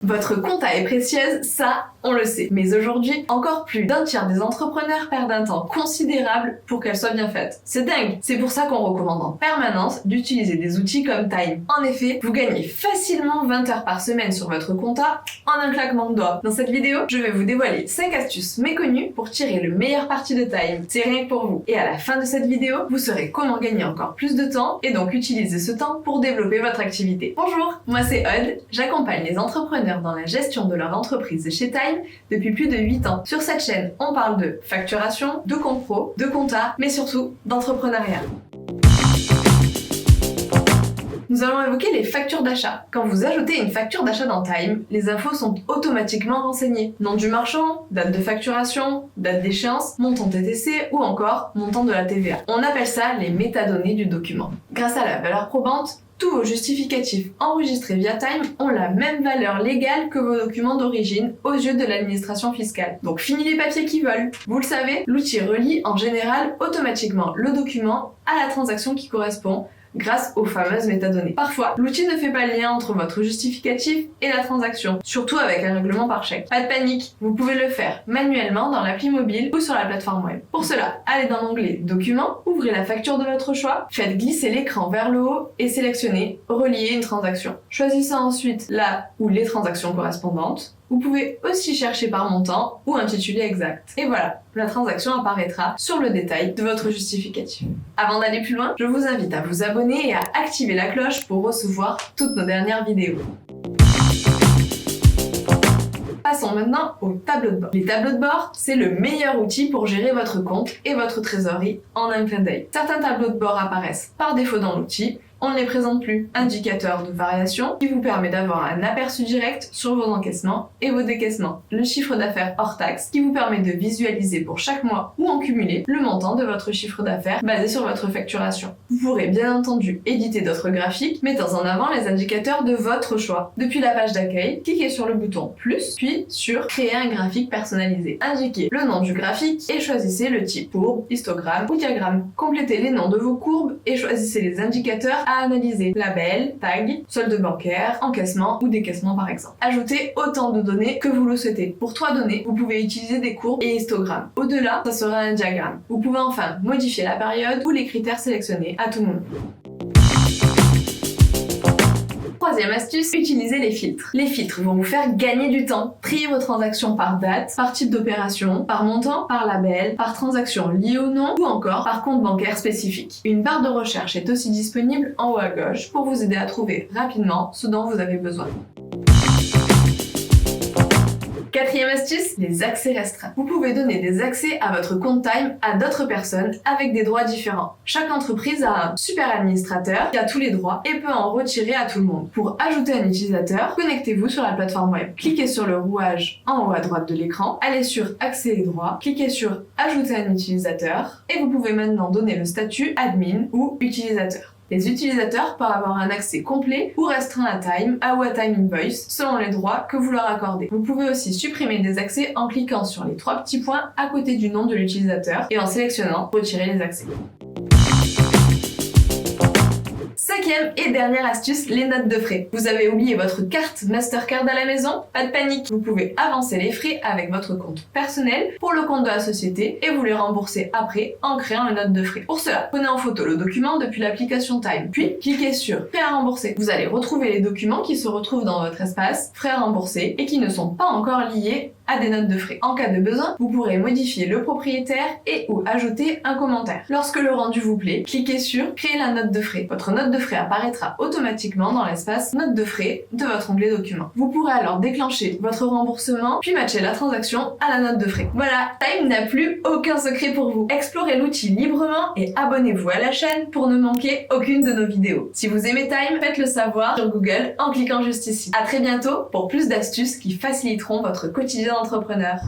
Votre compta est précieuse, ça, on le sait. Mais aujourd'hui, encore plus d'un tiers des entrepreneurs perdent un temps considérable pour qu'elle soit bien faite. C'est dingue. C'est pour ça qu'on recommande en permanence d'utiliser des outils comme Time. En effet, vous gagnez facilement 20 heures par semaine sur votre compta en un claquement de doigts. Dans cette vidéo, je vais vous dévoiler 5 astuces méconnues pour tirer le meilleur parti de Time. C'est rien que pour vous. Et à la fin de cette vidéo, vous saurez comment gagner encore plus de temps et donc utiliser ce temps pour développer votre activité. Bonjour, moi c'est Aude. J'accompagne les entrepreneurs dans la gestion de leur entreprise chez Time depuis plus de 8 ans. Sur cette chaîne, on parle de facturation, de compte pro, de compta, mais surtout d'entrepreneuriat. Nous allons évoquer les factures d'achat. Quand vous ajoutez une facture d'achat dans Time, les infos sont automatiquement renseignées. Nom du marchand, date de facturation, date d'échéance, montant TTC ou encore montant de la TVA. On appelle ça les métadonnées du document. Grâce à la valeur probante, tous vos justificatifs enregistrés via Time ont la même valeur légale que vos documents d'origine aux yeux de l'administration fiscale. Donc fini les papiers qui volent. Vous le savez, l'outil relie en général automatiquement le document à la transaction qui correspond grâce aux fameuses métadonnées. Parfois, l'outil ne fait pas le lien entre votre justificatif et la transaction, surtout avec un règlement par chèque. Pas de panique, vous pouvez le faire manuellement dans l'appli mobile ou sur la plateforme web. Pour cela, allez dans l'onglet Documents, ouvrez la facture de votre choix, faites glisser l'écran vers le haut et sélectionnez Relier une transaction. Choisissez ensuite la ou les transactions correspondantes. Vous pouvez aussi chercher par montant ou intitulé exact. Et voilà, la transaction apparaîtra sur le détail de votre justificatif. Avant d'aller plus loin, je vous invite à vous abonner et à activer la cloche pour recevoir toutes nos dernières vidéos. Passons maintenant au tableau de bord. Les tableaux de bord, c'est le meilleur outil pour gérer votre compte et votre trésorerie en un clin d'œil. Certains tableaux de bord apparaissent par défaut dans l'outil. On ne les présente plus. Indicateur de variation qui vous permet d'avoir un aperçu direct sur vos encaissements et vos décaissements. Le chiffre d'affaires hors taxe qui vous permet de visualiser pour chaque mois ou en cumulé le montant de votre chiffre d'affaires basé sur votre facturation. Vous pourrez bien entendu éditer d'autres graphiques mettant en avant les indicateurs de votre choix. Depuis la page d'accueil, cliquez sur le bouton plus, puis sur créer un graphique personnalisé. Indiquez le nom du graphique et choisissez le type courbe, histogramme ou diagramme. Complétez les noms de vos courbes et choisissez les indicateurs à analyser. Label, tag, solde bancaire, encaissement ou décaissement par exemple. Ajoutez autant de données que vous le souhaitez. Pour 3 données, vous pouvez utiliser des courbes et histogrammes. Au-delà, ça sera un diagramme. Vous pouvez enfin modifier la période ou les critères sélectionnés à tout moment. Troisième astuce, utilisez les filtres. Les filtres vont vous faire gagner du temps. Triez vos transactions par date, par type d'opération, par montant, par label, par transaction liée au nom ou encore par compte bancaire spécifique. Une barre de recherche est aussi disponible en haut à gauche pour vous aider à trouver rapidement ce dont vous avez besoin. Quatrième astuce, les accès restreints. Vous pouvez donner des accès à votre compte Time à d'autres personnes avec des droits différents. Chaque entreprise a un super administrateur qui a tous les droits et peut en retirer à tout le monde. Pour ajouter un utilisateur, connectez-vous sur la plateforme web. Cliquez sur le rouage en haut à droite de l'écran, allez sur Accès et droits, cliquez sur Ajouter un utilisateur et vous pouvez maintenant donner le statut admin ou utilisateur. Les utilisateurs peuvent avoir un accès complet ou restreint à Time ou à Time Invoice selon les droits que vous leur accordez. Vous pouvez aussi supprimer des accès en cliquant sur les 3 petits points à côté du nom de l'utilisateur et en sélectionnant Retirer les accès. Cinquième et dernière astuce, les notes de frais. Vous avez oublié votre carte Mastercard à la maison? Pas de panique, vous pouvez avancer les frais avec votre compte personnel pour le compte de la société et vous les rembourser après en créant une note de frais. Pour cela, prenez en photo le document depuis l'application Time, puis cliquez sur Frais à rembourser. Vous allez retrouver les documents qui se retrouvent dans votre espace Frais à rembourser et qui ne sont pas encore liés à des notes de frais. En cas de besoin, vous pourrez modifier le propriétaire et ou ajouter un commentaire. Lorsque le rendu vous plaît, cliquez sur Créer la note de frais. Votre note de frais apparaîtra automatiquement dans l'espace Note de frais de votre onglet Documents. Vous pourrez alors déclencher votre remboursement puis matcher la transaction à la note de frais. Voilà, Time n'a plus aucun secret pour vous. Explorez l'outil librement et abonnez-vous à la chaîne pour ne manquer aucune de nos vidéos. Si vous aimez Time, faites-le savoir sur Google en cliquant juste ici. À très bientôt pour plus d'astuces qui faciliteront votre quotidien d'entrepreneur.